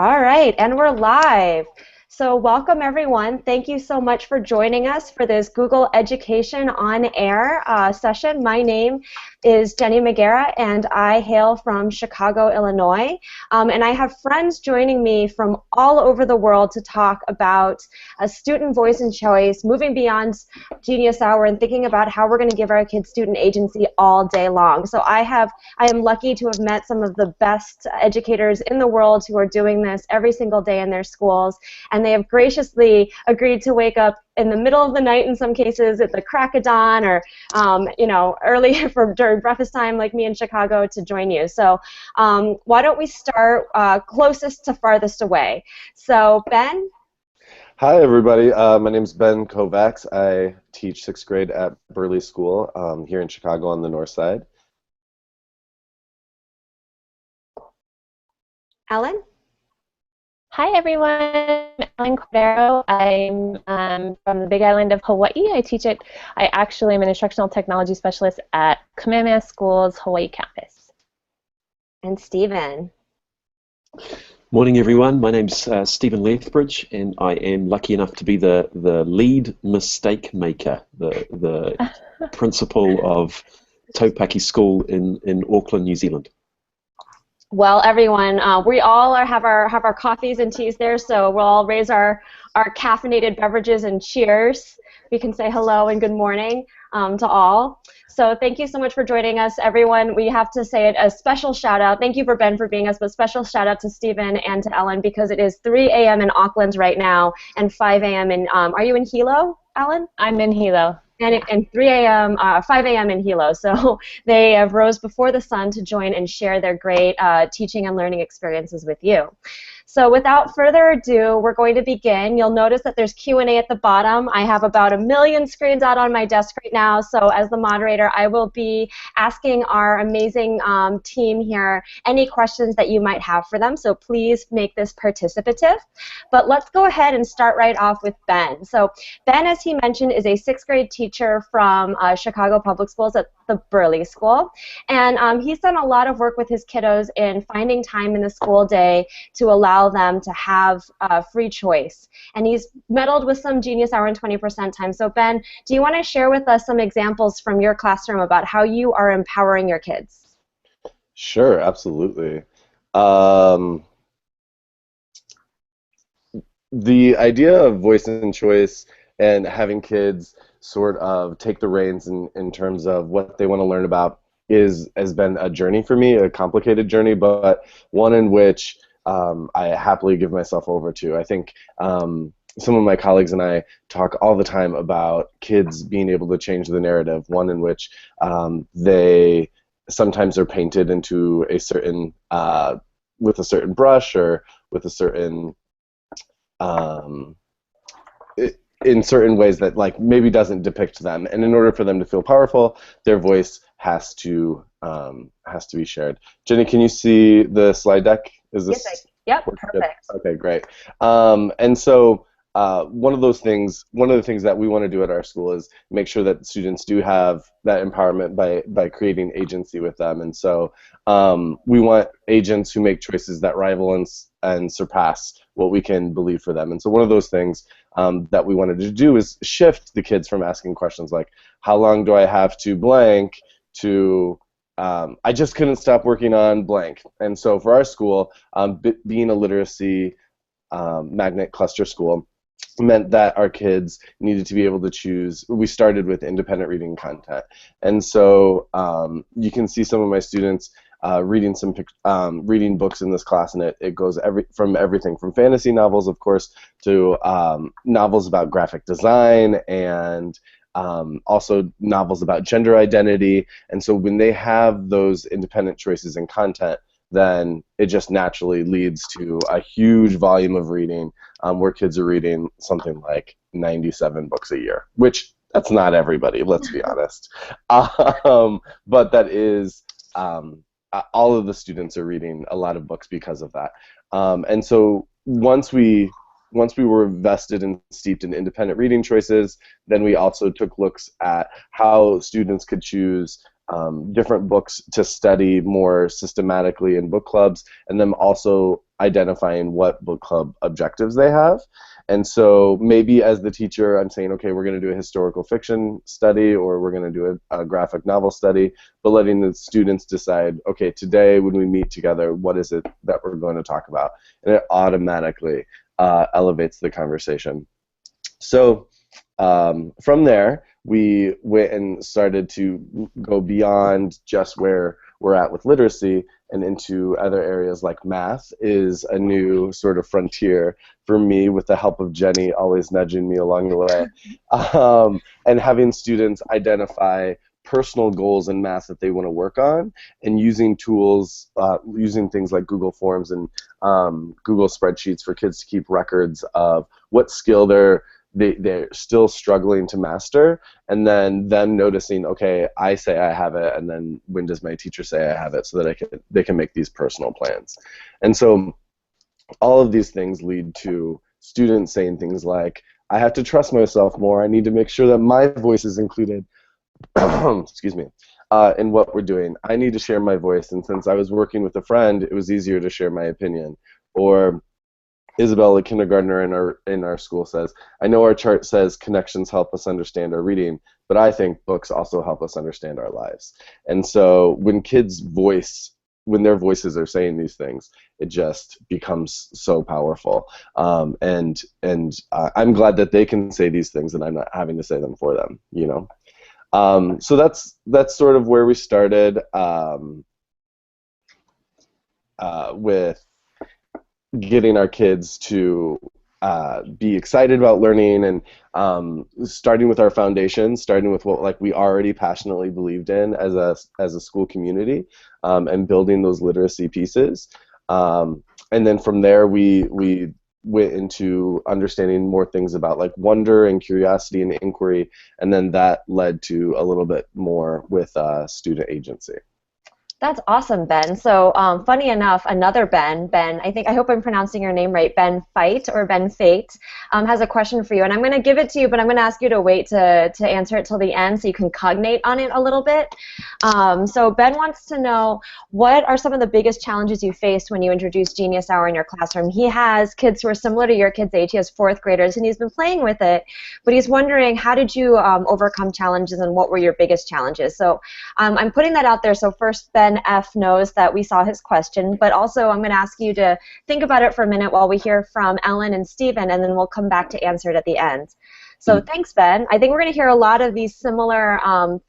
All right, and we're live. So welcome everyone. Thank you so much for joining us for this Google Education on Air session. My name is Jenny Magera and I hail from Chicago, Illinois. And I have friends joining me from all over the world to talk about student voice and choice, moving beyond Genius Hour and thinking about how we're going to give our kids student agency all day long. So I am lucky to have met some of the best educators in the world who are doing this every single day in their schools. And they have graciously agreed to wake up in the middle of the night in some cases at the crack of dawn or early during breakfast time like me in Chicago to join you. So why don't we start closest to farthest away. So Ben? Hi everybody, my name is Ben Kovacs. I teach 6th grade at Burley School here in Chicago on the north side. Ellen? Hi everyone, I'm Cordeiro. I'm from the Big Island of Hawaii. I actually am an instructional technology specialist at Kamehameha School's Hawaii campus. And Stephen. Morning everyone, my name's Stephen Lethbridge and I am lucky enough to be the lead mistake maker, the principal of Taupaki School in Auckland, New Zealand. Well, everyone, we all have our coffees and teas there, so we'll all raise our caffeinated beverages and cheers. We can say hello and good morning to all. So thank you so much for joining us, everyone. We have to say a special shout out. Thank you for Ben for being us, but special shout out to Stephen and to Ellen because it is 3 a.m. in Auckland right now and 5 a.m. in. Are you in Hilo, Ellen? I'm in Hilo. And 3 a.m., 5 a.m. in Hilo. So they have rose before the sun to join and share their great teaching and learning experiences with you. So without further ado, we're going to begin. You'll notice that there's Q&A at the bottom. I have about 1 million screens out on my desk right now, so as the moderator, I will be asking our amazing team here any questions that you might have for them, so please make this participative. But let's go ahead and start right off with Ben. So Ben, as he mentioned, is a 6th grade teacher from Chicago Public Schools at the Burley School, and he's done a lot of work with his kiddos in finding time in the school day to allow them to have free choice. And he's meddled with some Genius Hour and 20% time. So Ben, do you want to share with us some examples from your classroom about how you are empowering your kids? Sure, absolutely. The idea of voice and choice and having kids sort of take the reins in terms of what they want to learn about has been a journey for me, a complicated journey, but one in which I happily give myself over to. I think some of my colleagues and I talk all the time about kids being able to change the narrative, one in which they sometimes are painted into a certain, with a certain brush or with a certain, in certain ways that like maybe doesn't depict them. And in order for them to feel powerful, their voice has to be shared. Jenny, can you see the slide deck? Is this? Yes, yep, perfect. Okay, great. And so one of the things that we want to do at our school is make sure that students do have that empowerment by creating agency with them. And so we want agents who make choices that rival and surpass what we can believe for them. And so one of those things that we wanted to do is shift the kids from asking questions like, how long do I have to blank, to I just couldn't stop working on blank. And so for our school, being a literacy magnet cluster school meant that our kids needed to be able to choose. We started with independent reading content. And so you can see some of my students reading books in this class, and it goes from everything from fantasy novels, of course, to novels about graphic design and also novels about gender identity. And so when they have those independent choices in content, then it just naturally leads to a huge volume of reading where kids are reading something like 97 books a year, which that's not everybody, let's be honest. But that is, all of the students are reading a lot of books because of that. And so once we were vested and steeped in independent reading choices, then we also took looks at how students could choose different books to study more systematically in book clubs, and then also identifying what book club objectives they have. And so maybe as the teacher, I'm saying, okay, we're going to do a historical fiction study, or we're going to do a graphic novel study, but letting the students decide, okay, today when we meet together, what is it that we're going to talk about? And it automatically elevates the conversation. So from there, we went and started to go beyond just where we're at with literacy and into other areas like math is a new sort of frontier for me, with the help of Jenny always nudging me along the way, and having students identify personal goals in math that they want to work on, and using tools, using things like Google Forms and Google Spreadsheets for kids to keep records of what skill they're still struggling to master, and then them noticing, okay, I say I have it, and then when does my teacher say I have it, so that they can make these personal plans. And so all of these things lead to students saying things like, I have to trust myself more, I need to make sure that my voice is included excuse me, in what we're doing. I need to share my voice, and since I was working with a friend, it was easier to share my opinion. Or Isabel, a kindergartner in our school, says, I know our chart says connections help us understand our reading, but I think books also help us understand our lives. And so when their voices are saying these things, it just becomes so powerful. And I'm glad that they can say these things and I'm not having to say them for them, you know. So that's sort of where we started with getting our kids to be excited about learning, and starting with our foundation, starting with what we already passionately believed in as a school community, and building those literacy pieces. And then from there we went into understanding more things about wonder and curiosity and inquiry, and then that led to a little bit more with student agency. That's awesome, Ben. So funny enough, another Ben, I hope I'm pronouncing your name right, Ben Fight or Ben Fate, has a question for you. And I'm going to give it to you, but I'm going to ask you to wait to answer it till the end so you can cognate on it a little bit. So Ben wants to know, what are some of the biggest challenges you faced when you introduced Genius Hour in your classroom? He has kids who are similar to your kids' age. He has 4th graders, and he's been playing with it. But he's wondering, how did you overcome challenges, and what were your biggest challenges? So I'm putting that out there. So first, Ben F knows that we saw his question, but also I'm going to ask you to think about it for a minute while we hear from Ellen and Stephen, and then we'll come back to answer it at the end. So thanks, Ben. I think we're going to hear a lot of these similar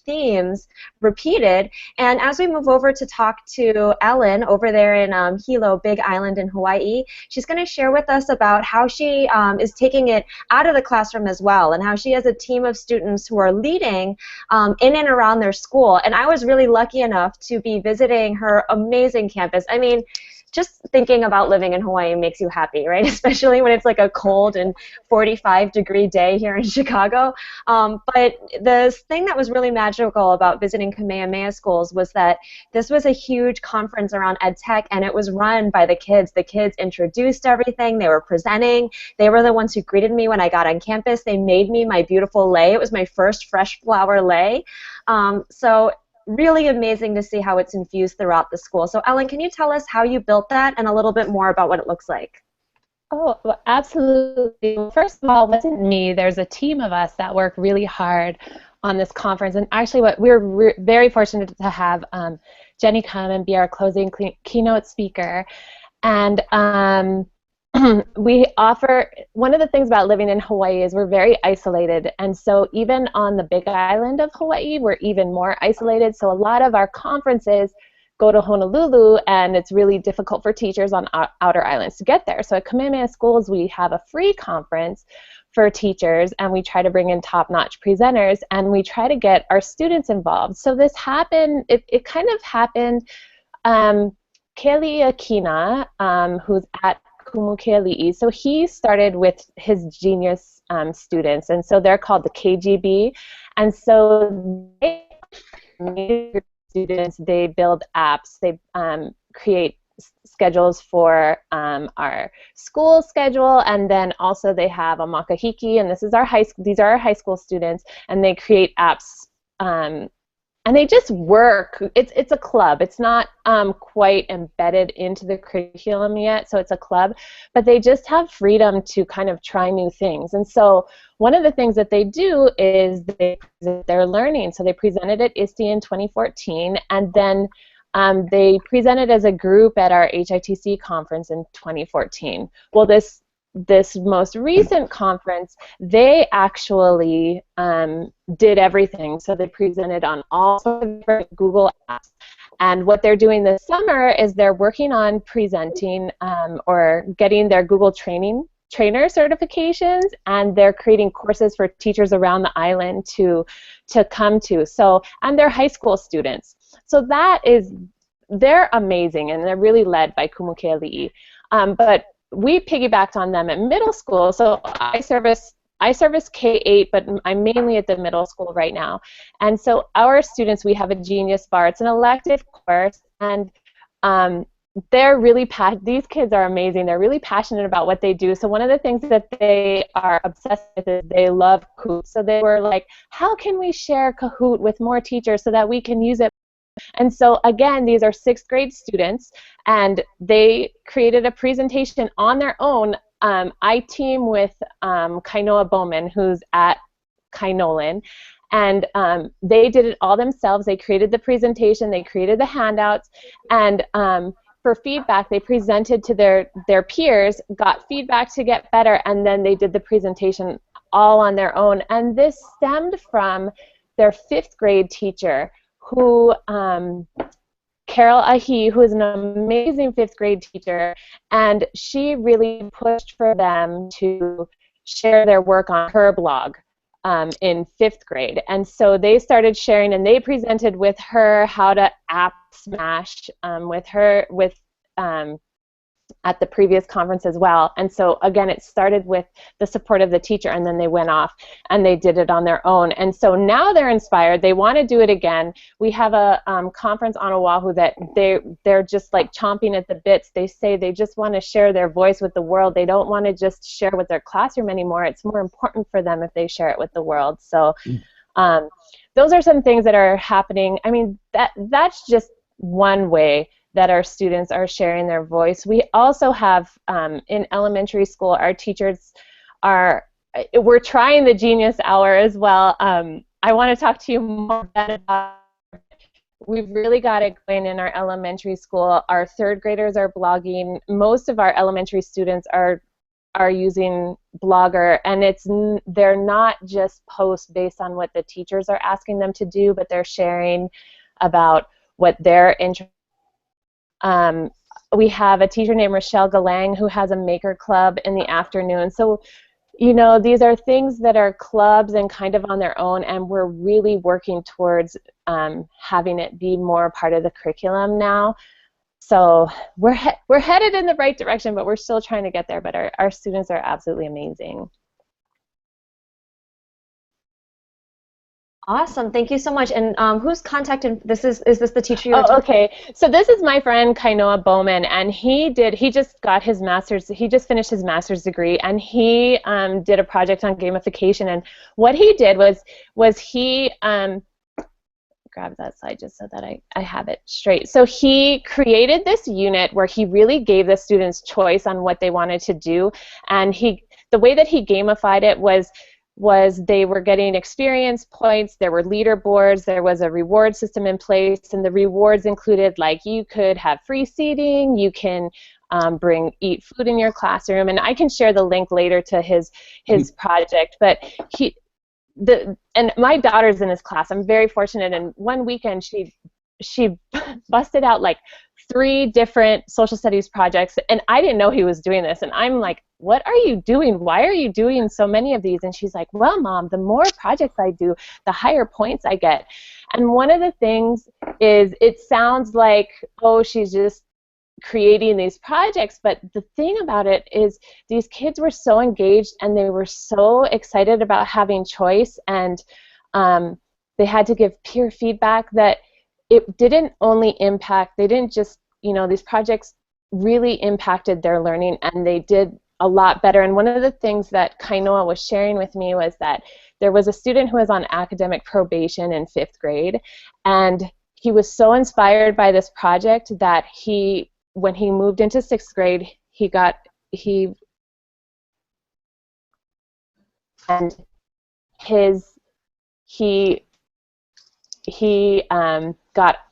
themes repeated. And as we move over to talk to Ellen over there in Hilo, Big Island in Hawaii, she's going to share with us about how she is taking it out of the classroom as well, and how she has a team of students who are leading in and around their school. And I was really lucky enough to be visiting her amazing campus. I mean, just thinking about living in Hawaii makes you happy, right? Especially when it's like a cold and 45-degree day here in Chicago. But the thing that was really magical about visiting Kamehameha schools was that this was a huge conference around ed tech, and it was run by the kids. The kids introduced everything. They were presenting. They were the ones who greeted me when I got on campus. They made me my beautiful lei. It was my first fresh flower lei. So really amazing to see how it's infused throughout the school. So Ellen, can you tell us how you built that and a little bit more about what it looks like? Oh, well, absolutely. Well, first of all, it wasn't me. There's a team of us that work really hard on this conference. And actually, we're very fortunate to have Jenny come and be our closing keynote speaker. And we offer, one of the things about living in Hawaii is we're very isolated, and so even on the Big Island of Hawaii, we're even more isolated. So a lot of our conferences go to Honolulu, and it's really difficult for teachers on outer islands to get there. So at Kamehameha Schools, we have a free conference for teachers, and we try to bring in top-notch presenters, and we try to get our students involved. So this happened, it kind of happened, Kelly Akina, who's at Kumukeali'i, so he started with his Genius students, and so they're called the KGB, and so students, they build apps, they create schedules for our school schedule, and then also they have a makahiki, and these are our high school students, and they create apps and they just work. It's a club. It's not quite embedded into the curriculum yet, so it's a club, but they just have freedom to kind of try new things. And so one of the things that they do is they present their learning. So they presented at ISTE in 2014, and then they presented as a group at our HITC conference in 2014. Well, this most recent conference, they actually did everything. So they presented on all sorts of different Google apps. And what they're doing this summer is they're working on presenting or getting their Google trainer certifications, and they're creating courses for teachers around the island to come to. So, and they're high school students. So they're amazing, and they're really led by Kumukeali'i. But we piggybacked on them at middle school. So I service K-8, but I'm mainly at the middle school right now. And so our students, we have a Genius Bar. It's an elective course, and they're really these kids are amazing. They're really passionate about what they do. So one of the things that they are obsessed with is they love Kahoot. So they were like, how can we share Kahoot with more teachers so that we can use it? And so again, these are 6th grade students, and they created a presentation on their own. I team with Kainoa Bowman, who's at Kainolan, and they did it all themselves. They created the presentation, they created the handouts, and for feedback, they presented to their peers, got feedback to get better, and then they did the presentation all on their own. And this stemmed from their 5th grade teacher, who Carol Ahi, who is an amazing 5th grade teacher, and she really pushed for them to share their work on her blog in 5th grade. And so they started sharing, and they presented with her how to app smash at the previous conference as well. And so again, it started with the support of the teacher, and then they went off and they did it on their own. And so now they're inspired. They want to do it again. We have a conference on Oahu that they're just like chomping at the bits. They say they just want to share their voice with the world. They don't want to just share with their classroom anymore. It's more important for them if they share it with the world. So those are some things that are happening. I mean, that's just one way that our students are sharing their voice. We also have, in elementary school, our teachers we're trying the Genius Hour as well. I want to talk to you more about it. We've really got it going in our elementary school. Our 3rd graders are blogging. Most of our elementary students are using Blogger, and they're not just posts based on what the teachers are asking them to do, but they're sharing about what they're interested. We have a teacher named Rochelle Galang who has a maker club in the afternoon. So, you know, these are things that are clubs and kind of on their own, and we're really working towards having it be more part of the curriculum now. So we're headed in the right direction, but we're still trying to get there. But our students are absolutely amazing. Awesome, thank you so much. And who's contacted? Is this the teacher you were talking? Okay. So this is my friend Kainoa Bowman, and he just got his master's. He just finished his master's degree, and he did a project on gamification. And what he did was he grab that slide just so that I have it straight. So he created this unit where he really gave the students choice on what they wanted to do, and the way that he gamified it was they were getting experience points, there were leaderboards, there was a reward system in place, and the rewards included, like, you could have free seating, you can eat food in your classroom, and I can share the link later to his project. But and my daughter's in his class. I'm very fortunate, and one weekend she busted out like 3 different social studies projects, and I didn't know he was doing this, and I'm like, what are you doing? Why are you doing so many of these? And she's like, well, Mom, the more projects I do, the higher points I get. And one of the things is, it sounds like, oh, she's just creating these projects, but the thing about it is these kids were so engaged, and they were so excited about having choice, and they had to give peer feedback that it didn't only impact, they didn't just, you know, these projects really impacted their learning, and they did a lot better. And one of the things that Kainoa was sharing with me was that there was a student who was on academic probation in 5th grade, and he was so inspired by this project that when he moved into 6th grade, he got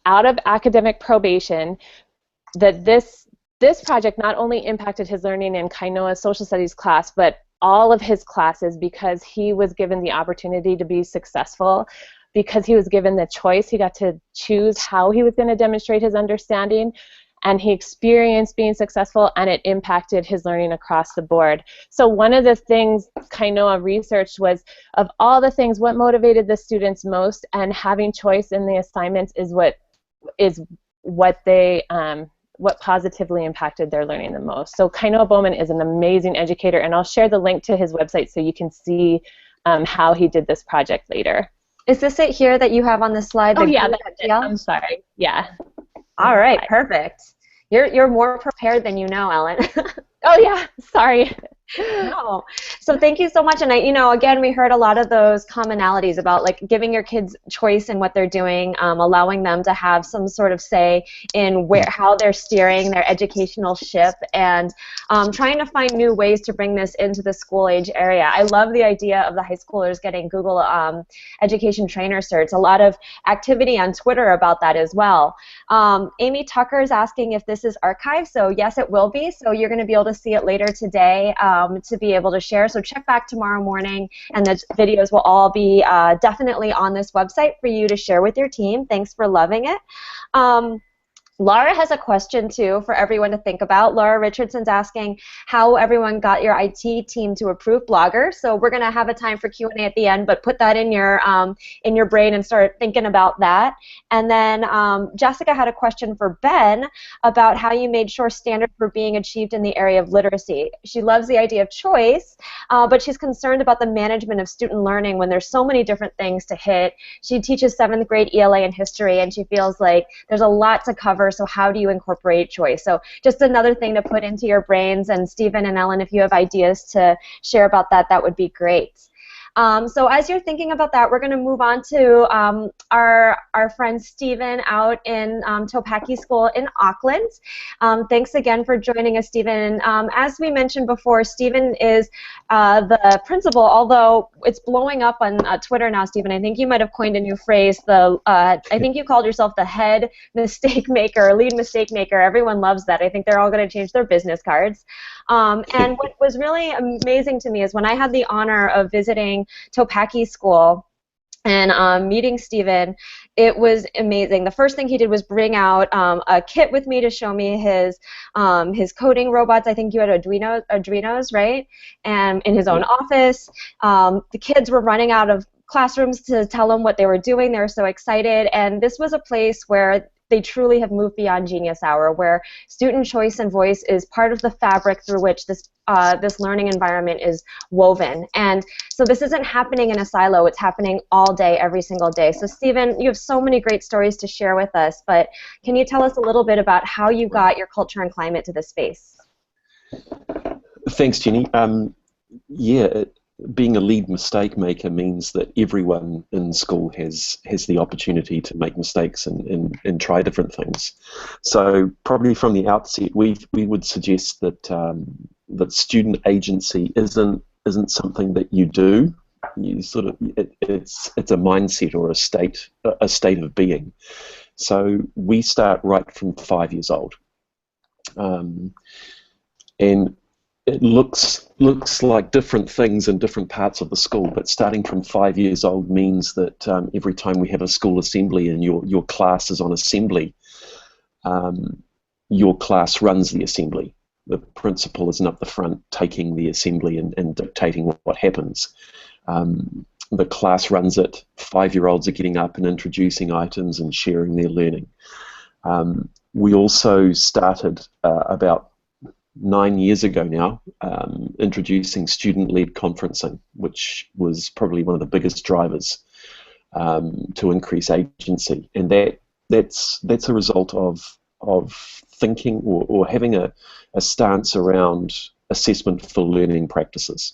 out of academic probation. That this project not only impacted his learning in Kainoa's social studies class, but all of his classes, because he was given the opportunity to be successful, because he was given the choice. He got to choose how he was going to demonstrate his understanding, and he experienced being successful, and it impacted his learning across the board. So one of the things Kainoa researched was, of all the things, what motivated the students most, and having choice in the assignments is what positively impacted their learning the most. So Kainoa Bowman is an amazing educator, and I'll share the link to his website so you can see how he did this project later. Is this it here that you have on the slide? Oh yeah, that's it. I'm sorry. Yeah. All right, perfect. You're more prepared than you know, Ellen. Oh yeah, sorry. No. So thank you so much. And again, we heard a lot of those commonalities about like giving your kids choice in what they're doing, allowing them to have some sort of say in how they're steering their educational ship, and trying to find new ways to bring this into the school age area. I love the idea of the high schoolers getting Google Education Trainer certs. A lot of activity on Twitter about that as well. Amy Tucker is asking if this is archived. So yes, it will be. So you're going to be able to see it later today. To be able to share. So check back tomorrow morning, and the videos will all be definitely on this website for you to share with your team. Thanks for loving it. Laura has a question, too, for everyone to think about. Laura Richardson's asking how everyone got your IT team to approve Blogger. So we're going to have a time for Q&A at the end, but put that in your brain and start thinking about that. And then Jessica had a question for Ben about how you made sure standards were being achieved in the area of literacy. She loves the idea of choice, but she's concerned about the management of student learning when there's so many different things to hit. She teaches 7th grade ELA and history, and she feels like there's a lot to cover. So how do you incorporate choice? So just another thing to put into your brains. And Stephen and Ellen, if you have ideas to share about that, that would be great. So as you're thinking about that, we're going to move on to our friend Stephen out in Taupaki School in Auckland. Thanks again for joining us, Stephen. As we mentioned before, Stephen is the principal, although it's blowing up on Twitter now, Stephen. I think you might have coined a new phrase. I think you called yourself the head mistake maker, lead mistake maker. Everyone loves that. I think they're all going to change their business cards. And what was really amazing to me is when I had the honor of visiting Taupaki School and meeting Stephen, it was amazing. The first thing he did was bring out a kit with me to show me his coding robots. I think you had Arduinos, right? And in his own office. The kids were running out of classrooms to tell him what they were doing. They were so excited. And this was a place where they truly have moved beyond Genius Hour, where student choice and voice is part of the fabric through which this learning environment is woven. And so this isn't happening in a silo. It's happening all day, every single day. So Stephen, you have so many great stories to share with us, but can you tell us a little bit about how you got your culture and climate to this space? Thanks, Jenny. Being a lead mistake maker means that everyone in school has the opportunity to make mistakes and try different things. So probably from the outset, we would suggest that that student agency isn't something that you do. You sort of it's a mindset or a state of being. So we start right from 5 years old, and it looks like different things in different parts of the school, but starting from 5 years old means that every time we have a school assembly and your class is on assembly, your class runs the assembly. The principal isn't up the front taking the assembly and dictating what happens. The class runs it. 5-year-olds are getting up and introducing items and sharing their learning. We also started about 9 years ago now, introducing student-led conferencing, which was probably one of the biggest drivers to increase agency, and that's a result of thinking or having a stance around assessment for learning practices.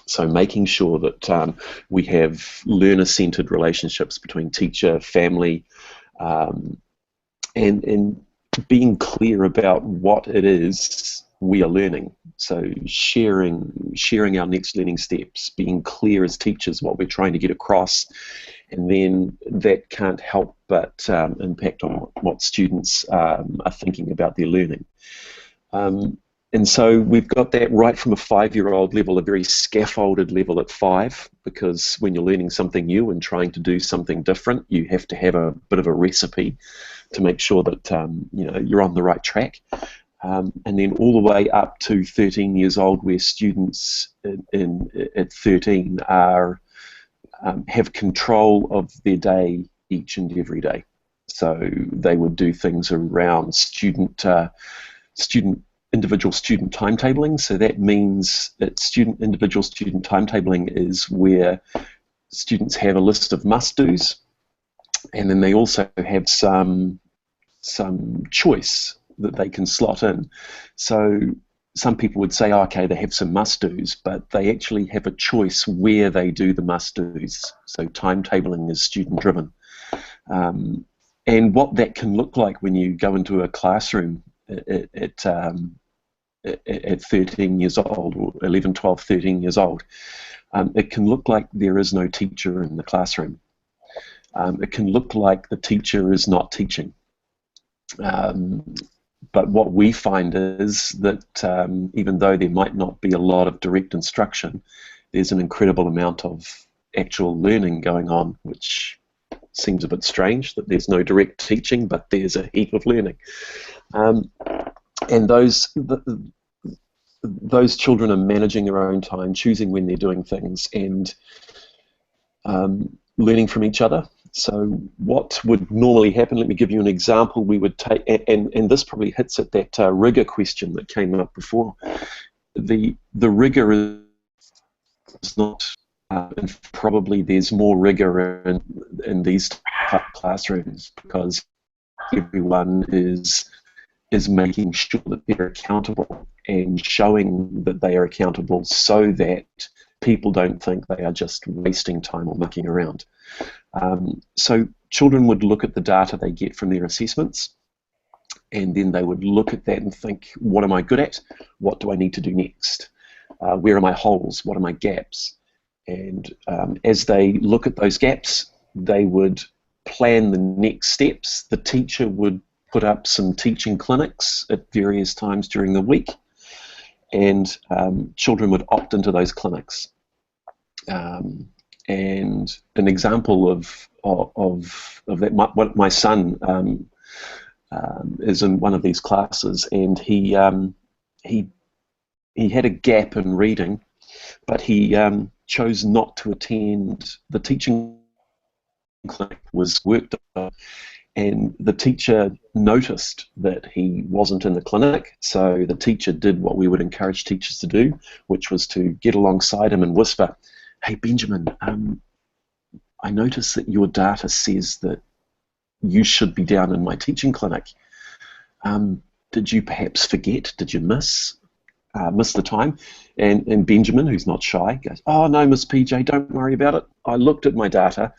So making sure that we have learner-centered relationships between teacher, family, and being clear about what it is we are learning. So sharing our next learning steps, being clear as teachers what we're trying to get across, and then that can't help but impact on what students are thinking about their learning. And so we've got that right from a 5-year-old level, a very scaffolded level at 5, because when you're learning something new and trying to do something different, you have to have a bit of a recipe to make sure that you're on the right track. And then all the way up to 13 years old, where students at 13 have control of their day each and every day. So they would do things around individual student timetabling. So that means that individual student timetabling is where students have a list of must-dos, and then they also have some choice that they can slot in. So some people would say, oh, okay, they have some must-dos, but they actually have a choice where they do the must-dos. So timetabling is student-driven. And what that can look like when you go into a classroom at 13 years old, or 11, 12, 13 years old, it can look like there is no teacher in the classroom. It can look like the teacher is not teaching. But what we find is that even though there might not be a lot of direct instruction, there's an incredible amount of actual learning going on, which seems a bit strange that there's no direct teaching, but there's a heap of learning. And those children are managing their own time, choosing when they're doing things, and learning from each other. So what would normally happen, let me give you an example, we would take, and this probably hits at that rigor question that came up before. The rigor is not, and probably there's more rigor in these type of classrooms, because everyone is making sure that they're accountable and showing that they are accountable, so that people don't think they are just wasting time or mucking around. So children would look at the data they get from their assessments, and then they would look at that and think, what am I good at? What do I need to do next? Where are my holes? What are my gaps? And as they look at those gaps, they would plan the next steps. The teacher would put up some teaching clinics at various times during the week, and children would opt into those clinics. And an example of that, my son is in one of these classes, and he had a gap in reading, but he chose not to attend the teaching clinic. Was worked on, and the teacher noticed that he wasn't in the clinic, so the teacher did what we would encourage teachers to do, which was to get alongside him and whisper, "Hey Benjamin, I noticed that your data says that you should be down in my teaching clinic. Did you perhaps forget? Did you miss the time?" And Benjamin, who's not shy, goes, "Oh no, Miss PJ, don't worry about it. I looked at my data.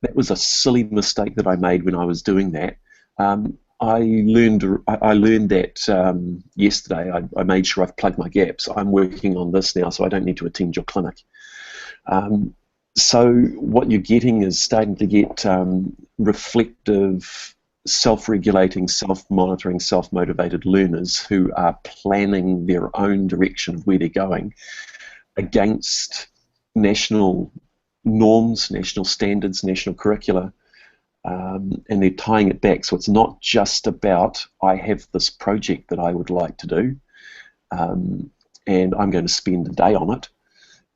That was a silly mistake that I made when I was doing that. I learned that yesterday. I made sure I've plugged my gaps. I'm working on this now, so I don't need to attend your clinic." So what you're getting is starting to get reflective, self-regulating, self-monitoring, self-motivated learners who are planning their own direction of where they're going against national norms, national standards, national curricula, and they're tying it back. So it's not just about, I have this project that I would like to do, and I'm going to spend a day on it.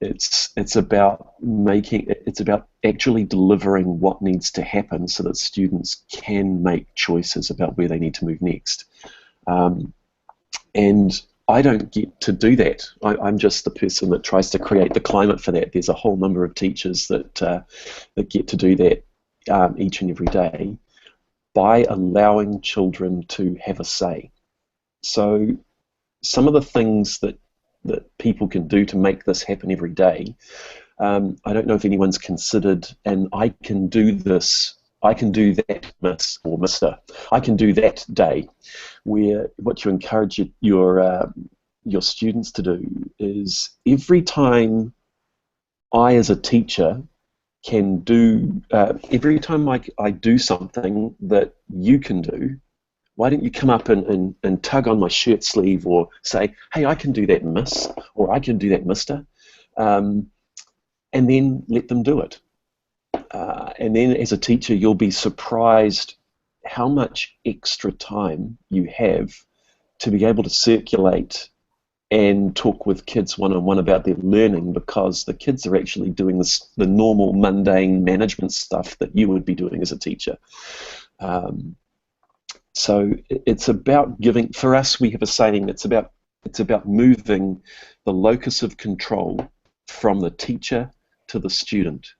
It's about actually delivering what needs to happen so that students can make choices about where they need to move next. And I don't get to do that. I'm just the person that tries to create the climate for that. There's a whole number of teachers that get to do that each and every day by allowing children to have a say. So some of the things that that people can do to make this happen every day. I don't know if anyone's considered, and I can do this, I can do that, miss or mister, I can do that day, where what you encourage your students to do is every time I, as a teacher, can do, every time I do something that you can do, why don't you come up and tug on my shirt sleeve or say, hey, I can do that, miss, or I can do that, mister, and then let them do it. And then as a teacher, you'll be surprised how much extra time you have to be able to circulate and talk with kids one-on-one about their learning, because the kids are actually doing the normal mundane management stuff that you would be doing as a teacher. So it's about giving, for us we have a saying, it's about moving the locus of control from the teacher to the student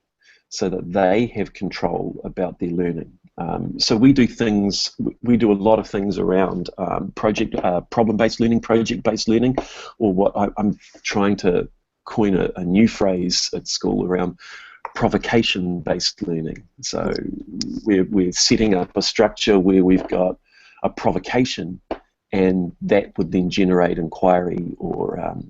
so that they have control about their learning. So we do a lot of things around problem-based learning, project-based learning, or what I'm trying to coin a new phrase at school around provocation-based learning. So we're setting up a structure where we've got a provocation, and that would then generate inquiry or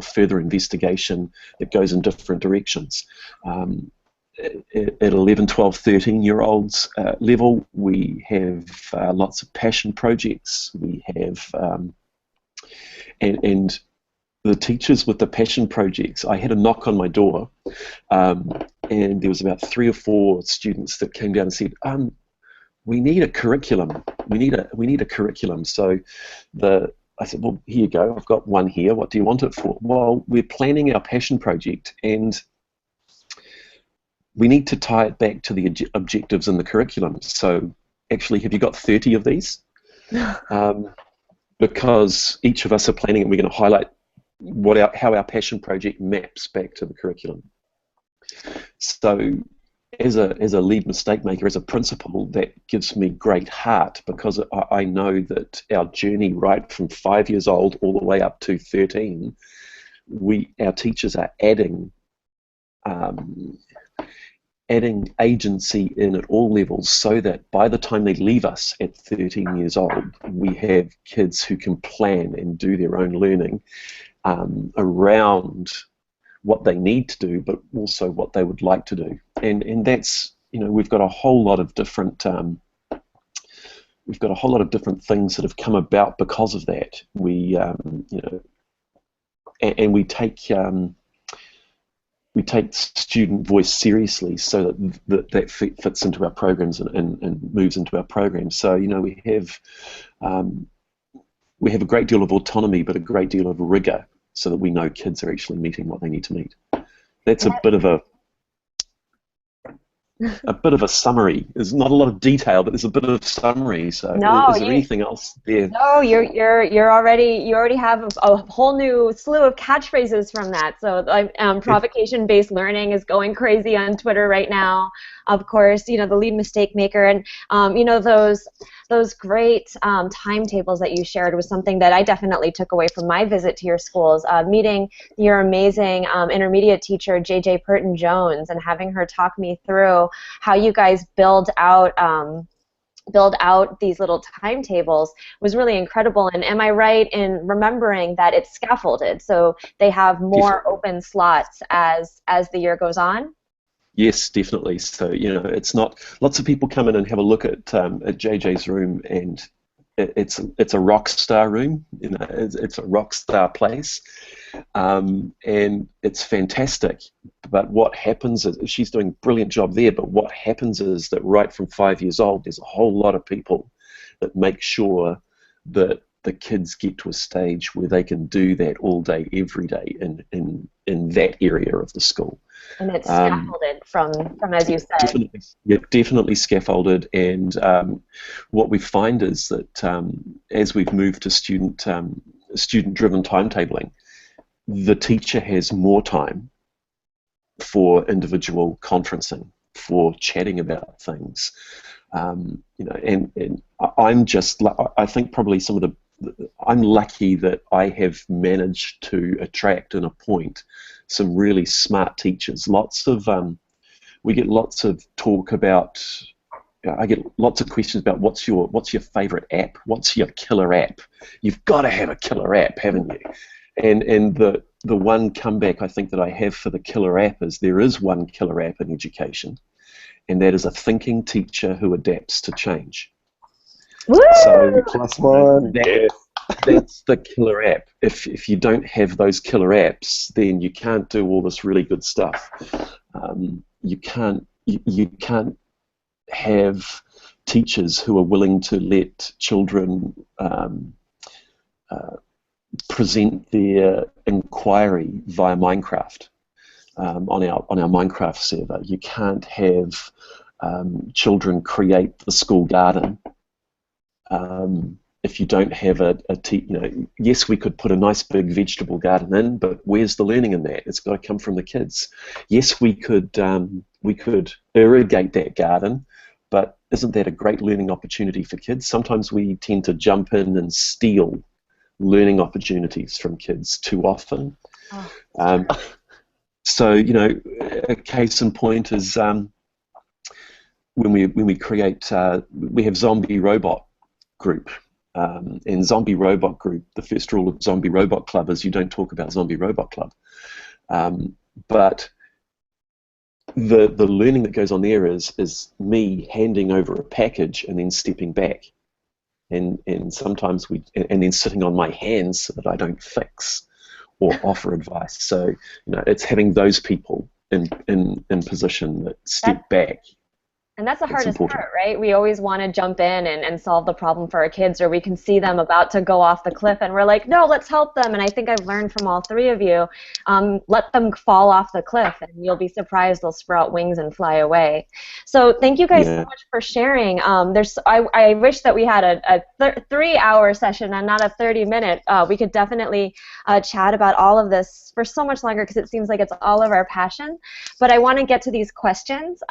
further investigation that goes in different directions. At 11, 12, 13-year-olds level, we have lots of passion projects. We have, and the teachers with the passion projects, I had a knock on my door, and there was about 3 or 4 students that came down and said, we need a curriculum. We need a curriculum. So I said, well, here you go. I've got one here. What do you want it for? Well, we're planning our passion project, and we need to tie it back to the objectives in the curriculum. So actually, have you got 30 of these? Because each of us are planning, and we're going to highlight how our passion project maps back to the curriculum. So as a lead mistake maker, as a principal, that gives me great heart, because I know that our journey right from 5 years old all the way up to 13, our teachers are adding agency in at all levels, so that by the time they leave us at 13 years old, we have kids who can plan and do their own learning around what they need to do, but also what they would like to do. And that's, we've got a whole lot of different things that have come about because of that. We and we take student voice seriously, so that fits into our programs and moves into our programs. So we have a great deal of autonomy, but a great deal of rigor, so that we know kids are actually meeting what they need to meet. That's a bit of a summary. There's not a lot of detail, but there's a bit of summary. So is there anything else there? No, you already have a whole new slew of catchphrases from that. So provocation-based learning is going crazy on Twitter right now. Of course, the lead mistake maker, and those great timetables that you shared was something that I definitely took away from my visit to your schools. Meeting your amazing intermediate teacher, JJ Purton-Jones, and having her talk me through how you guys build out these little timetables was really incredible. And am I right in remembering that it's scaffolded, so they have more open slots as the year goes on? Yes, definitely. So it's not. Lots of people come in and have a look at JJ's room, and it's a rock star room. It's a rock star place, and it's fantastic. But what happens is, she's doing a brilliant job there. But what happens is that right from 5 years old, there's a whole lot of people that make sure that the kids get to a stage where they can do that all day, every day, in that area of the school. And it's scaffolded from as you said. Definitely scaffolded. And what we find is that as we've moved to student-driven timetabling, the teacher has more time for individual conferencing, for chatting about things. And I'm just, I think probably some of I'm lucky that I have managed to attract and appoint some really smart teachers. We get lots of talk about. I get lots of questions about what's your favorite app, what's your killer app. You've got to have a killer app, haven't you? And the one comeback I think that I have for the killer app is there is one killer app in education, and that is a thinking teacher who adapts to change. Woo! So Plus one. That's the killer app. If you don't have those killer apps, then you can't do all this really good stuff. You can't have teachers who are willing to let children present their inquiry via Minecraft on our Minecraft server. You can't have children create the school garden if you don't have yes, we could put a nice big vegetable garden in, but where's the learning in that? It's got to come from the kids. Yes, we could irrigate that garden, but isn't that a great learning opportunity for kids? Sometimes we tend to jump in and steal learning opportunities from kids too often. Oh. So, a case in point is when we create, we have Zombie Robot Group. In Zombie Robot Group, the first rule of Zombie Robot Club is you don't talk about Zombie Robot Club. But the learning that goes on there is me handing over a package and then stepping back, and sometimes and then sitting on my hands so that I don't fix or offer advice. So it's having those people in position that step back. And that's the hardest part, right? We always want to jump in and solve the problem for our kids, or we can see them about to go off the cliff and we're like, no, let's help them. And I think I've learned from all three of you, let them fall off the cliff and you'll be surprised they'll sprout wings and fly away. So thank you guys so much for sharing. I wish that we had a 3-hour session and not a 30-minute. We could definitely chat about all of this for so much longer because it seems like it's all of our passion. But I want to get to these questions.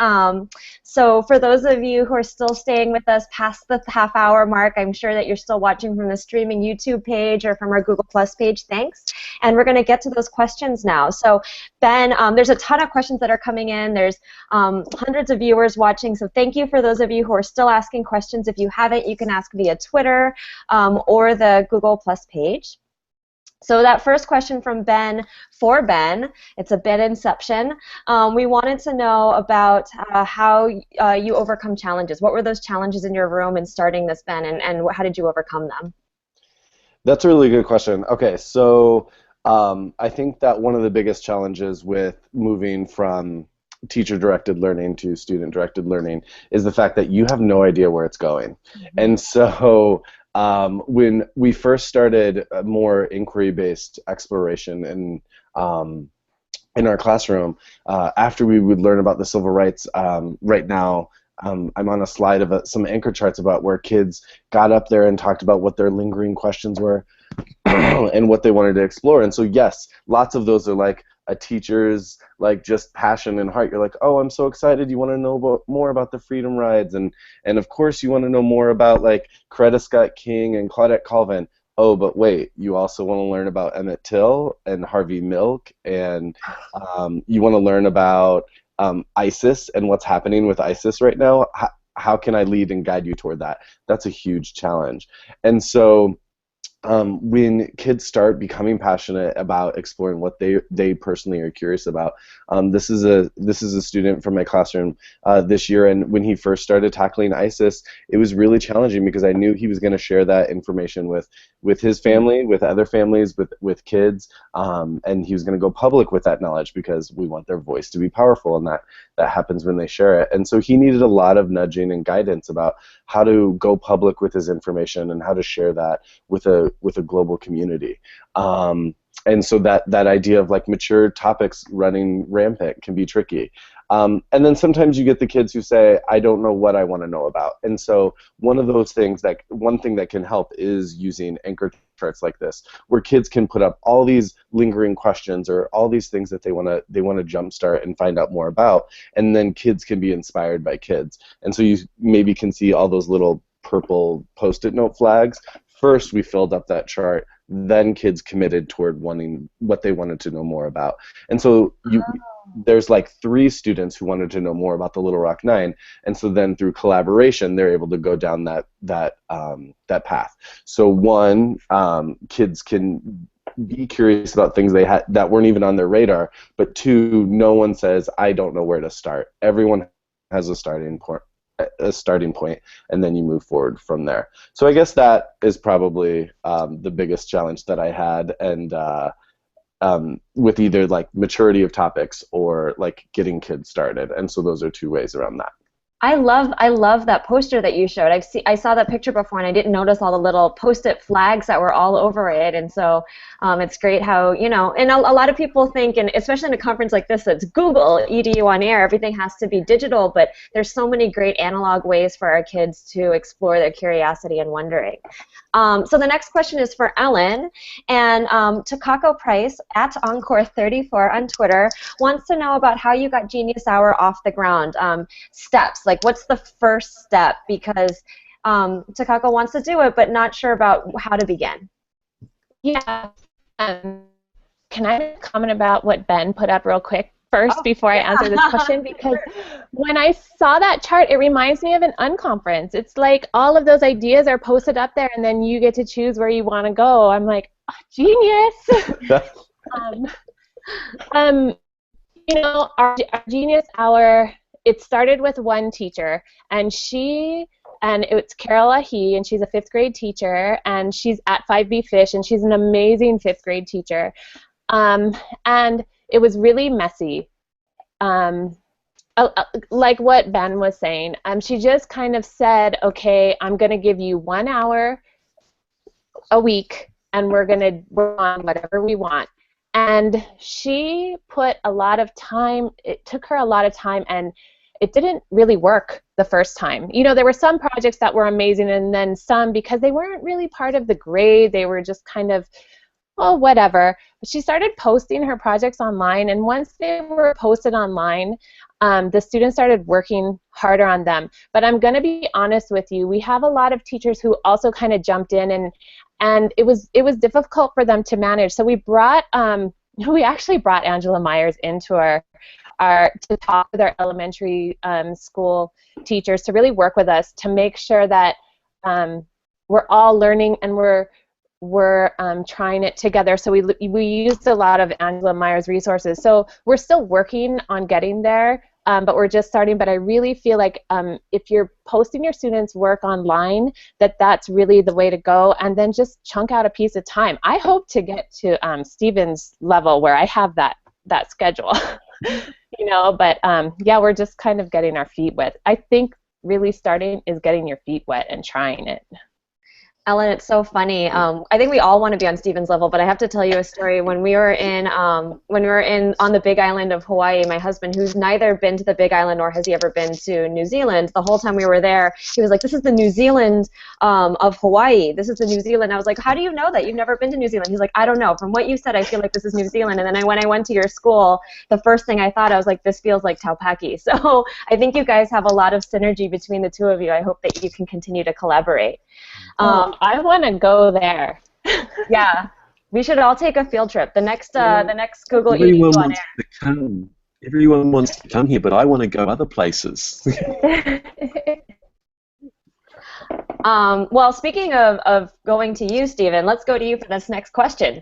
So for those of you who are still staying with us past the half-hour mark, I'm sure that you're still watching from the streaming YouTube page or from our Google Plus page. Thanks. And we're going to get to those questions now. So Ben, there's a ton of questions that are coming in. There's hundreds of viewers watching. So thank you for those of you who are still asking questions. If you haven't, you can ask via Twitter or the Google Plus page. So that first question from Ben, for Ben, it's a Ben inception. We wanted to know about how you overcome challenges. What were those challenges in your room in starting this, Ben, and how did you overcome them? That's a really good question. Okay, so I think that one of the biggest challenges with moving from teacher-directed learning to student-directed learning is the fact that you have no idea where it's going. Mm-hmm. And so when we first started a more inquiry-based exploration in our classroom, after we would learn about the civil rights, right now I'm on a slide of some anchor charts about where kids got up there and talked about what their lingering questions were and what they wanted to explore. And so yes, lots of those are like a teacher's just passion and heart. You're like, oh, I'm so excited. You want to know more about the freedom rides, and of course you want to know more about Coretta Scott King and Claudette Colvin. Oh, but wait, you also want to learn about Emmett Till and Harvey Milk, and you want to learn about ISIS and what's happening with ISIS right now. How can I lead and guide you toward that? That's a huge challenge. And so when kids start becoming passionate about exploring what they personally are curious about, this is a student from my classroom this year, and when he first started tackling ISIS, it was really challenging because I knew he was going to share that information with his family, with other families, with kids, and he was going to go public with that knowledge because we want their voice to be powerful, and that happens when they share it. And so he needed a lot of nudging and guidance about how to go public with his information and how to share that with a global community. And so that idea of mature topics running rampant can be tricky. And then sometimes you get the kids who say, I don't know what I want to know about. And so one thing that can help is using anchor charts like this, where kids can put up all these lingering questions or all these things that they want to jumpstart and find out more about, and then kids can be inspired by kids. And so you maybe can see all those little purple Post-it note flags first we filled up that chart, then kids committed toward wanting what they wanted to know more about. And so there's like 3 students who wanted to know more about the Little Rock Nine, and so then through collaboration they're able to go down that path. So one, kids can be curious about things they had that weren't even on their radar, but 2, no one says I don't know where to start. Everyone has a starting point, and then you move forward from there. So I guess that is probably the biggest challenge that I had, and with either like maturity of topics or like getting kids started. And so those are 2 ways around that. I love that poster that you showed. I saw that picture before, and I didn't notice all the little Post-it flags that were all over it. And so it's great how, you know, and a lot of people think, and especially in a conference like this, it's Google, EDU on air, everything has to be digital, but there's so many great analog ways for our kids to explore their curiosity and wondering. So the next question is for Ellen, and Takako Price at Encore34 on Twitter wants to know about how you got Genius Hour off the ground. Steps, like what's the first step? Because Takako wants to do it, but not sure about how to begin. Yeah. Can I comment about what Ben put up real quick first before I answer this question? Because when I saw that chart, it reminds me of an unconference. It's like all of those ideas are posted up there, and then you get to choose where you want to go. I'm like, oh, genius! You know, our Genius Hour, it started with one teacher, and it's Carol Ahi, and she's a 5th grade teacher, and she's at 5B Fish, and she's an amazing 5th grade teacher. And it was really messy, like what Ben was saying. She just kind of said, okay, I'm going to give you 1 hour a week, and we're going to work on whatever we want. And she put a lot of time, it took her a lot of time, and it didn't really work the first time. You know, there were some projects that were amazing, and then some, because they weren't really part of the grade, they were just kind of, oh, whatever. But she started posting her projects online, and once they were posted online, the students started working harder on them. But I'm going to be honest with you, we have a lot of teachers who also kind of jumped in, and it was difficult for them to manage. So we actually brought Angela Myers into our to talk with our elementary school teachers to really work with us to make sure that we're all learning and we're trying it together. So we used a lot of Angela Myers resources. So we're still working on getting there, but we're just starting. But I really feel like if you're posting your students' work online, that's really the way to go, and then just chunk out a piece of time. I hope to get to Stephen's level where I have that schedule. You know, but yeah, we're just kind of getting our feet wet. I think really starting is getting your feet wet and trying it. Ellen, it's so funny. I think we all want to be on Stephen's level, but I have to tell you a story. When we were on the Big Island of Hawaii, my husband, who's neither been to the Big Island nor has he ever been to New Zealand, the whole time we were there, he was like, "This is the New Zealand of Hawaii. This is the New Zealand." I was like, "How do you know that? You've never been to New Zealand." He's like, "I don't know. From what you said, I feel like this is New Zealand." And then when I went to your school, the first thing I thought, I was like, "This feels like Taupaki." So I think you guys have a lot of synergy between the 2 of you. I hope that you can continue to collaborate. I want to go there. Yeah, we should all take a field trip. The next Google EDU on air. Everyone wants to come here, but I want to go other places. Well, speaking of going to you, Stephen, let's go to you for this next question.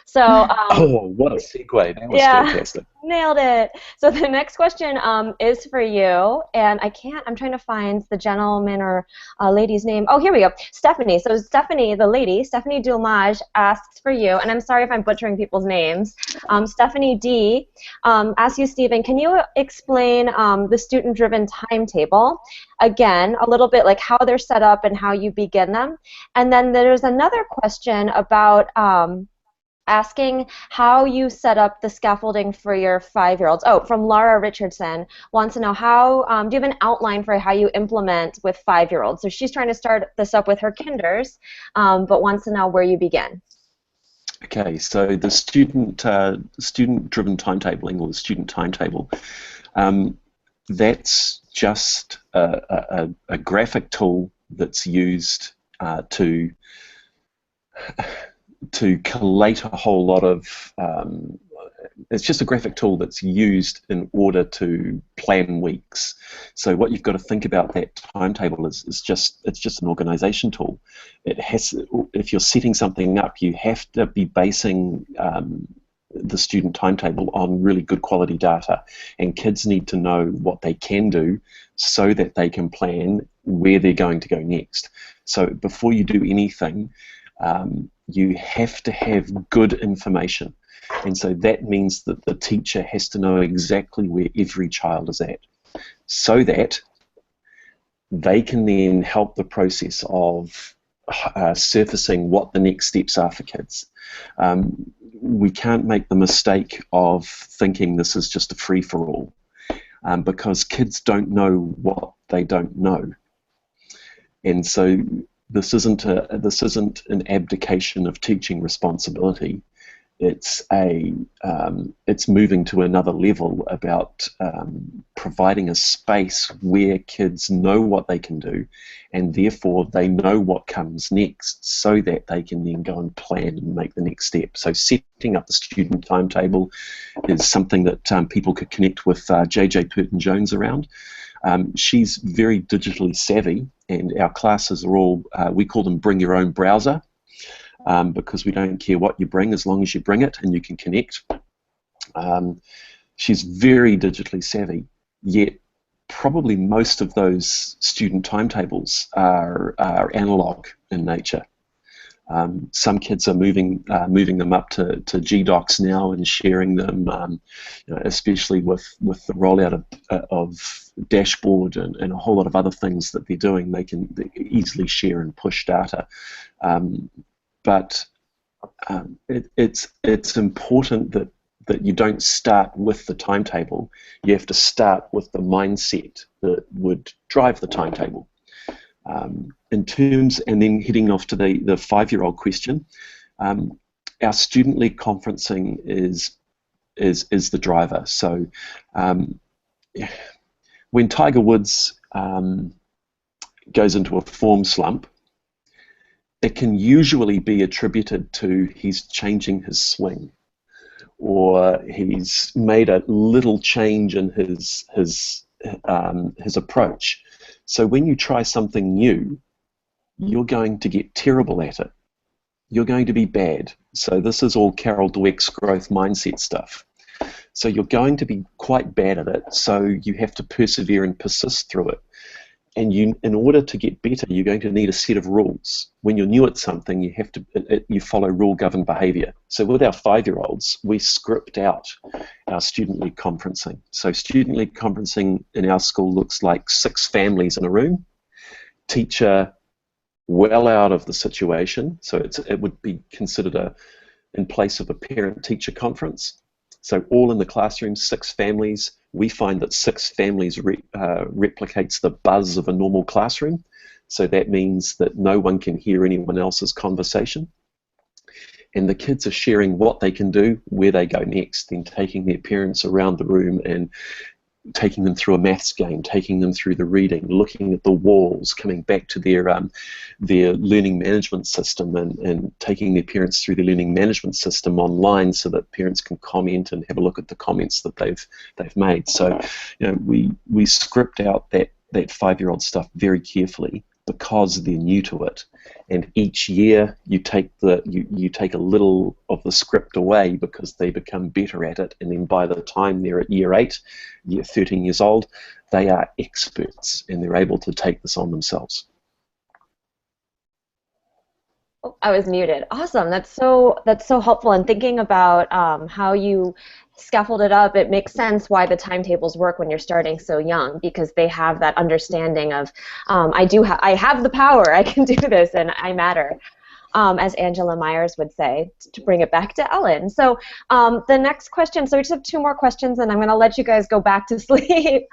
So, oh, what a segue. That was fantastic. Nailed it. So the next question is for you, and I'm trying to find the gentleman or lady's name. Oh, here we go. Stephanie. So Stephanie, the lady, Stephanie Dulmage asks for you, and I'm sorry if I'm butchering people's names. Stephanie D asks you, Stephen, can you explain the student-driven timetable? Again, a little bit like how they're set up and how you begin them. And then there's another question about asking how you set up the scaffolding for your 5-year-olds. Oh, from Laura Richardson, wants to know how, do you have an outline for how you implement with 5-year-olds? So she's trying to start this up with her kinders, but wants to know where you begin. Okay, so the student-driven timetabling, or the student timetable, that's just a graphic tool that's used to collate a whole lot of, it's just a graphic tool that's used in order to plan weeks. So what you've got to think about that timetable is it's just an organization tool. It has, if you're setting something up, you have to be basing the student timetable on really good quality data, and kids need to know what they can do so that they can plan where they're going to go next. So before you do anything, you have to have good information, and so that means that the teacher has to know exactly where every child is at, so that they can then help the process of surfacing what the next steps are for kids. We can't make the mistake of thinking this is just a free-for-all, because kids don't know what they don't know, and so this isn't an abdication of teaching responsibility. It's moving to another level about providing a space where kids know what they can do, and therefore they know what comes next, so that they can then go and plan and make the next step. So setting up the student timetable is something that people could connect with JJ Purton-Jones around. She's very digitally savvy, and our classes are all, we call them bring your own browser, because we don't care what you bring as long as you bring it and you can connect. She's very digitally savvy, yet probably most of those student timetables are analog in nature. Some kids are moving them up to GDocs now and sharing them, especially with the rollout of Dashboard and a whole lot of other things that they're doing. They can easily share and push data. But it's important that you don't start with the timetable. You have to start with the mindset that would drive the timetable. In terms, and then heading off to the 5-year-old question, our student league conferencing is the driver. So when Tiger Woods goes into a form slump, it can usually be attributed to he's changing his swing, or he's made a little change in his approach. So when you try something new, you're going to get terrible at it. You're going to be bad. So this is all Carol Dweck's growth mindset stuff. So you're going to be quite bad at it, so you have to persevere and persist through it. And in order to get better, you're going to need a set of rules. When you're new at something, you follow rule-governed behavior. So with our 5-year-olds, we script out our student league conferencing. So student league conferencing in our school looks like 6 families in a room, teacher well out of the situation, so it would be considered in place of a parent-teacher conference. So all in the classroom, 6 families. We find that 6 families replicates the buzz of a normal classroom. So that means that no one can hear anyone else's conversation. And the kids are sharing what they can do, where they go next, then taking their parents around the room and taking them through a maths game, taking them through the reading, looking at the walls, coming back to their learning management system, and taking their parents through the learning management system online so that parents can comment and have a look at the comments that they've made. So, we script out that 5-year-old stuff very carefully because they're new to it, and each year you take a little of the script away because they become better at it, and then by the time they're at year 8, year 13 years old, they are experts and they're able to take this on themselves. Oh, I was muted. Awesome. That's so helpful. And thinking about how you scaffolded up, it makes sense why the timetables work when you're starting so young, because they have that understanding of I have the power, I can do this, and I matter, as Angela Myers would say, to bring it back to Ellen. So the next question, so we just have 2 more questions, and I'm going to let you guys go back to sleep.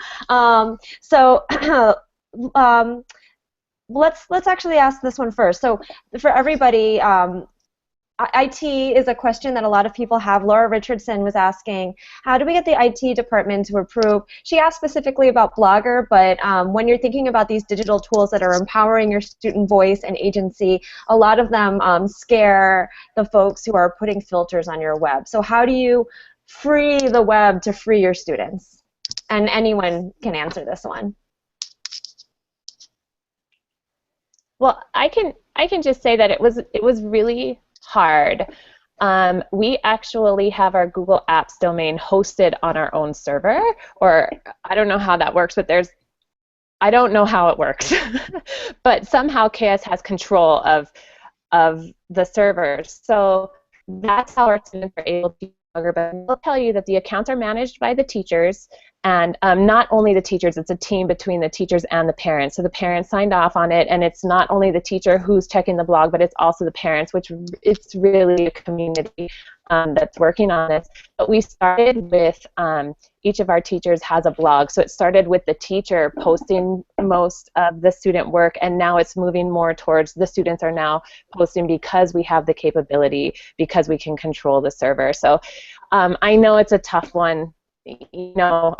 Let's actually ask this one first. So for everybody, IT is a question that a lot of people have. Laura Richardson was asking, how do we get the IT department to approve? She asked specifically about Blogger, but when you're thinking about these digital tools that are empowering your student voice and agency, a lot of them scare the folks who are putting filters on your web. So how do you free the web to free your students? And anyone can answer this one. Well, I can just say that it was really hard. We actually have our Google Apps domain hosted on our own server, or I don't know how that works, but I don't know how it works. But somehow KS has control of the servers. So that's how our students are able to use Blogger. But I'll tell you that the accounts are managed by the teachers, and not only the teachers, it's a team between the teachers and the parents. So the parents signed off on it, and it's not only the teacher who's checking the blog, but it's also the parents, which it's really a community that's working on this. But we started with each of our teachers has a blog. So it started with the teacher posting most of the student work, and now it's moving more towards the students are now posting because we have the capability, because we can control the server. So I know it's a tough one. You know,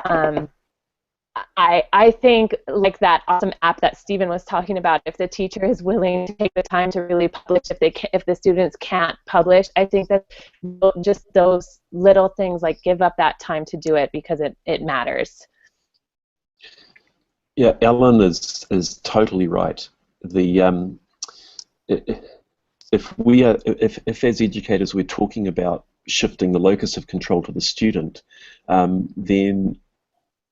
I think like that awesome app that Stephen was talking about, if the teacher is willing to take the time to really publish, if the students can't publish, I think that just those little things, like give up that time to do it, because it matters. Yeah, Ellen is totally right. The if as educators we're talking about shifting the locus of control to the student, then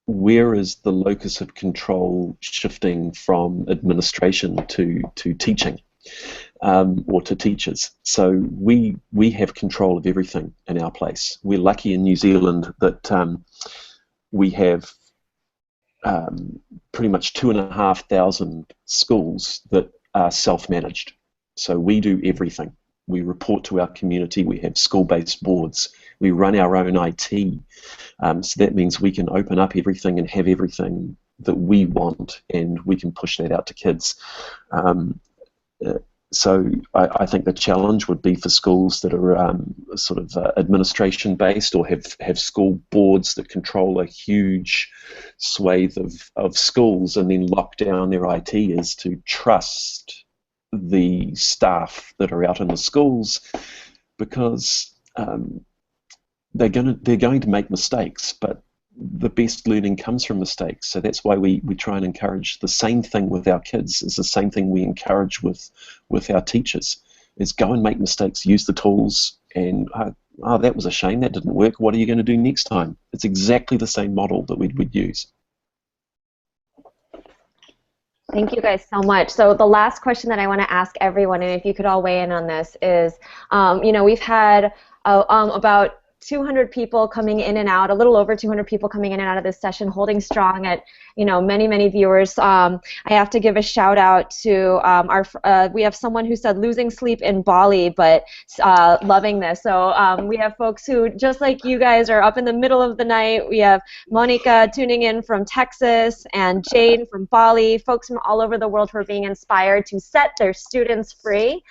where is the locus of control shifting from administration to teaching, or to teachers? So we have control of everything in our place. We're lucky in New Zealand that we have pretty much 2,500 schools that are self-managed. So we do everything. We report to our community, we have school-based boards, we run our own IT, so that means we can open up everything and have everything that we want, and we can push that out to kids. So I think the challenge would be for schools that are sort of administration-based, or have school boards that control a huge swathe of schools and then lock down their IT, is to trust the staff that are out in the schools, because they're going to make mistakes, but the best learning comes from mistakes. So that's why we try and encourage the same thing with our kids. It's the same thing we encourage with our teachers, is go and make mistakes, use the tools, and oh, that was a shame, that didn't work, what are you going to do next time? It's exactly the same model that we'd use. Thank you guys so much. So the last question that I want to ask everyone, and if you could all weigh in on this, is, you know, we've had about 200 people coming in and out, a little over 200 people coming in and out of this session, holding strong at, you know, many viewers. I have to give a shout out to we have someone who said losing sleep in Bali, but loving this. So we have folks who, just like you guys, are up in the middle of the night. We have Monica tuning in from Texas, and Jane from Bali, folks from all over the world who are being inspired to set their students free.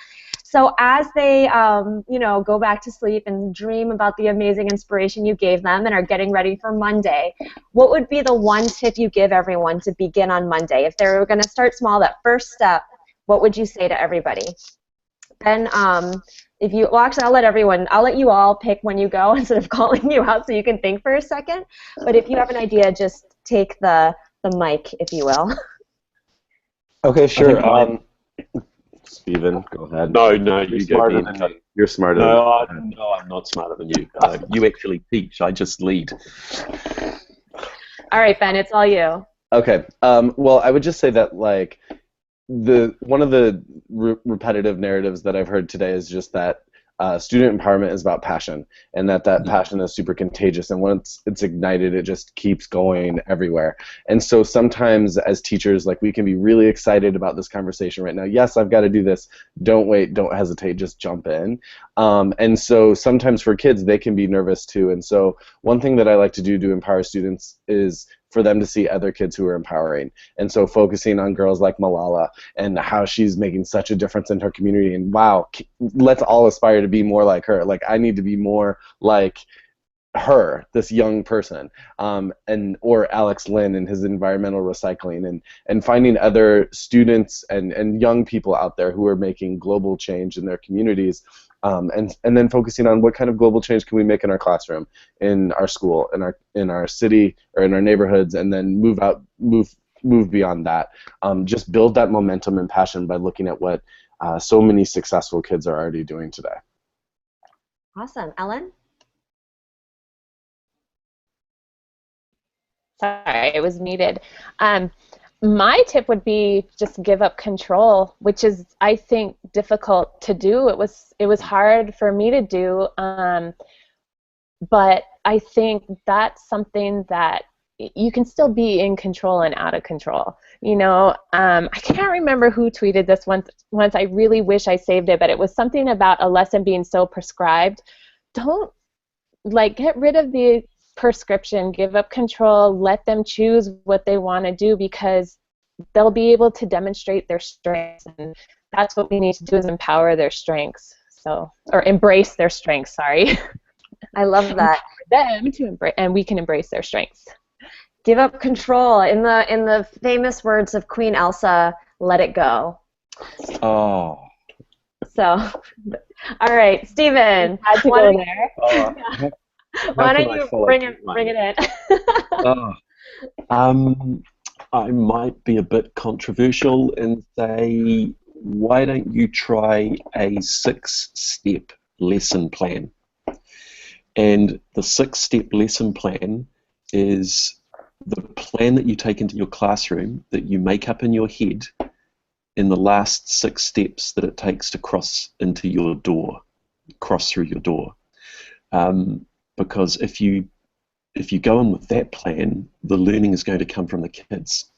So as they, you know, go back to sleep and dream about the amazing inspiration you gave them and are getting ready for Monday, what would be the one tip you give everyone to begin on Monday? If they were going to start small, that first step, what would you say to everybody? Then, if you, well, actually, I'll let you all pick when you go instead of calling you out, so you can think for a second. But if you have an idea, just take the mic, if you will. Okay, sure. Stephen, go ahead. No, you're smarter than me. You're smarter than me. No, I'm not smarter than you. You actually teach. I just lead. All right, Ben, it's all you. Okay. Well, I would just say that, like, one of the repetitive narratives that I've heard today is just that student empowerment is about passion, and that passion is super contagious, and once it's ignited, it just keeps going everywhere. And so sometimes as teachers, like, we can be really excited about this conversation right now. Yes, I've got to do this. Don't wait, don't hesitate, just jump in. And so sometimes for kids, they can be nervous too. And so one thing that I like to do to empower students is for them to see other kids who are empowering. And so focusing on girls like Malala and how she's making such a difference in her community, and wow, let's all aspire to be more like her. Like, I need to be more like her, this young person, or Alex Lynn and his environmental recycling, and finding other students and young people out there who are making global change in their communities, and then focusing on what kind of global change can we make in our classroom, in our school, in our city, or in our neighborhoods, and then move beyond that. Just build that momentum and passion by looking at what so many successful kids are already doing today. Awesome. Ellen? Sorry, it was muted. My tip would be just give up control, which is, I think, difficult to do. It was hard for me to do, but I think that's something that you can still be in control and out of control. You know, I can't remember who tweeted this once. I really wish I saved it, but it was something about a lesson being so prescribed. Don't, like, get rid of the prescription, give up control, let them choose what they want to do, because they'll be able to demonstrate their strengths, and that's what we need to do, is empower their strengths. So, or embrace their strengths, sorry. I love that. Them to embrace, and we can embrace their strengths. Give up control. In the famous words of Queen Elsa, let it go. Oh. So, all right, Stephen. Had to go there. Why don't you bring it in? I might be a bit controversial and say, why don't you try a 6-step lesson plan? And the 6-step lesson plan is the plan that you take into your classroom, that you make up in your head, in the last 6 steps that it takes to cross through your door. Because if you go in with that plan, the learning is going to come from the kids.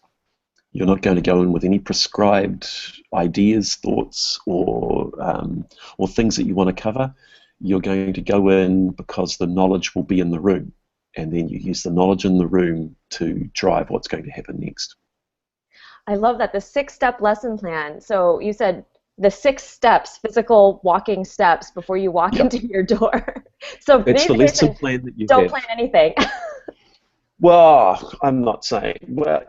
You're not going to go in with any prescribed ideas, thoughts, or things that you want to cover. You're going to go in because the knowledge will be in the room, and then you use the knowledge in the room to drive what's going to happen next. I love that, the 6-step lesson plan. So you said the 6 steps, physical walking steps before you walk into your door. So it's the lesson plan that you don't plan anything. Well, I'm not saying. Well,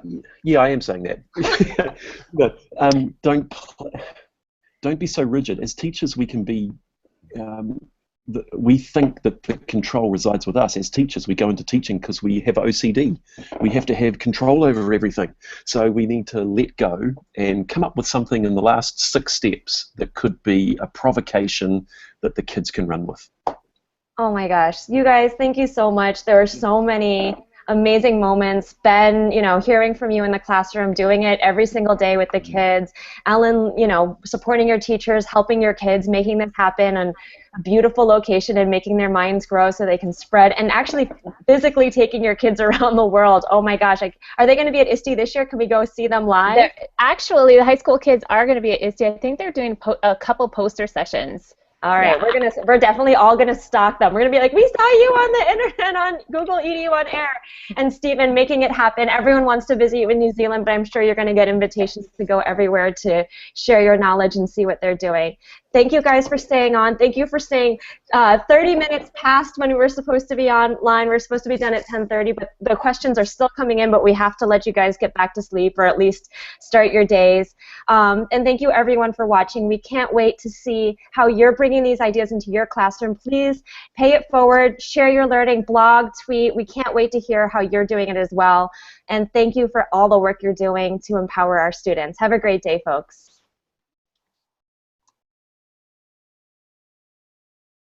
yeah, I am saying that. But don't be so rigid. As teachers, we can be. We think that the control resides with us. As teachers, we go into teaching because we have OCD. We have to have control over everything. So we need to let go and come up with something in the last 6 steps that could be a provocation that the kids can run with. Oh my gosh, you guys, thank you so much. There are so many amazing moments. Ben, you know, hearing from you in the classroom, doing it every single day with the kids. Ellen, you know, supporting your teachers, helping your kids, making this happen in a beautiful location and making their minds grow so they can spread, and actually physically taking your kids around the world. Oh my gosh, like, are they going to be at ISTE this year? Can we go see them live? Actually, the high school kids are going to be at ISTE. I think they're doing a couple poster sessions. All right, yeah. We're definitely all gonna stalk them. We're gonna be like, we saw you on the internet on Google EDU on Air, and Stephen, making it happen. Everyone wants to visit you in New Zealand, but I'm sure you're gonna get invitations to go everywhere to share your knowledge and see what they're doing. Thank you guys for staying on. Thank you for staying 30 minutes past when we were supposed to be online. We're supposed to be done at 10:30, but the questions are still coming in, but we have to let you guys get back to sleep or at least start your days. And thank you everyone for watching. We can't wait to see how you're bringing these ideas into your classroom. Please pay it forward, share your learning, blog, tweet. We can't wait to hear how you're doing it as well. And thank you for all the work you're doing to empower our students. Have a great day, folks.